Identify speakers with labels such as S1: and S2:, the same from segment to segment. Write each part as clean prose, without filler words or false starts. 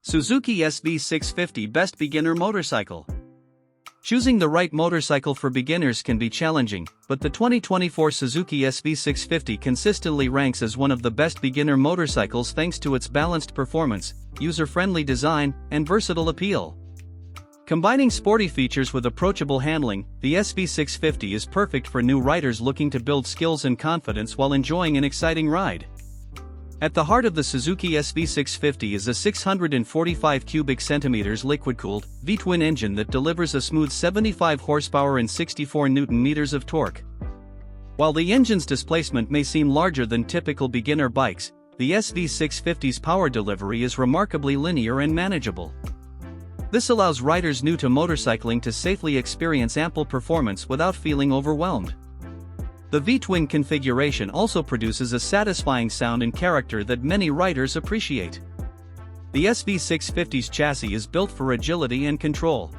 S1: Suzuki SV650 Best Beginner Motorcycle. Choosing the right motorcycle for beginners can be challenging, but the 2024 Suzuki SV650 consistently ranks as one of the best beginner motorcycles thanks to its balanced performance, user-friendly design, and versatile appeal. Combining sporty features with approachable handling, the SV650 is perfect for new riders looking to build skills and confidence while enjoying an exciting ride. At the heart of the Suzuki SV650 is a 645 cubic centimeters liquid-cooled, V-twin engine that delivers a smooth 75 horsepower and 64 Nm of torque. While the engine's displacement may seem larger than typical beginner bikes, the SV650's power delivery is remarkably linear and manageable. This allows riders new to motorcycling to safely experience ample performance without feeling overwhelmed. The V-twin configuration also produces a satisfying sound and character that many riders appreciate. The SV650's chassis is built for agility and control.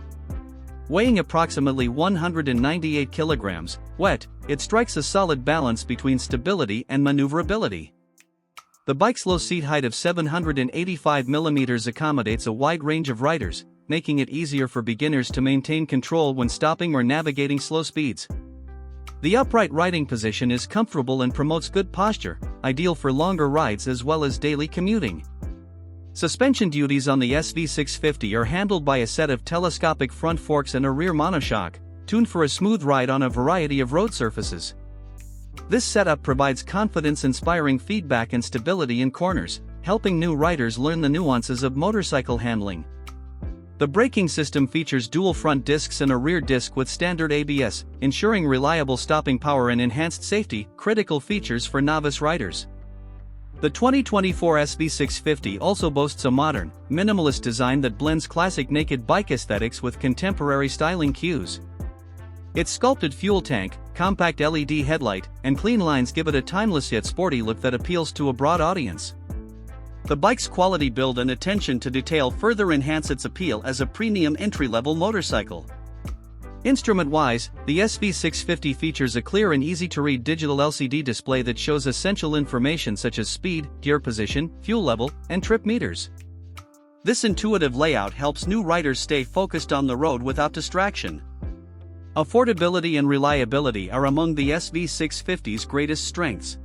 S1: Weighing approximately 198 kilograms, wet, it strikes a solid balance between stability and maneuverability. The bike's low seat height of 785 mm accommodates a wide range of riders, making it easier for beginners to maintain control when stopping or navigating slow speeds. The upright riding position is comfortable and promotes good posture, ideal for longer rides as well as daily commuting. Suspension duties on the SV650 are handled by a set of telescopic front forks and a rear monoshock, tuned for a smooth ride on a variety of road surfaces. This setup provides confidence-inspiring feedback and stability in corners, helping new riders learn the nuances of motorcycle handling. The braking system features dual front discs and a rear disc with standard ABS, ensuring reliable stopping power and enhanced safety, critical features for novice riders. The 2024 SV650 also boasts a modern, minimalist design that blends classic naked bike aesthetics with contemporary styling cues. Its sculpted fuel tank, compact LED headlight, and clean lines give it a timeless yet sporty look that appeals to a broad audience. The bike's quality build and attention to detail further enhance its appeal as a premium entry-level motorcycle. Instrument-wise, the SV650 features a clear and easy-to-read digital LCD display that shows essential information such as speed, gear position, fuel level, and trip meters. This intuitive layout helps new riders stay focused on the road without distraction. Affordability and reliability are among the SV650's greatest strengths.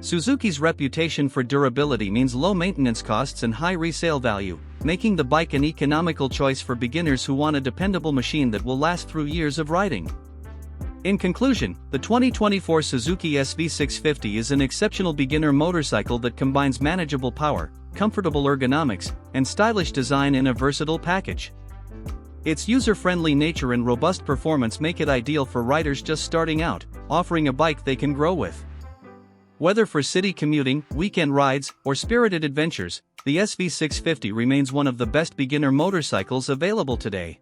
S1: Suzuki's reputation for durability means low maintenance costs and high resale value, making the bike an economical choice for beginners who want a dependable machine that will last through years of riding. In conclusion, the 2024 Suzuki SV650 is an exceptional beginner motorcycle that combines manageable power, comfortable ergonomics, and stylish design in a versatile package. Its user-friendly nature and robust performance make it ideal for riders just starting out, offering a bike they can grow with. Whether for city commuting, weekend rides, or spirited adventures, the SV650 remains one of the best beginner motorcycles available today.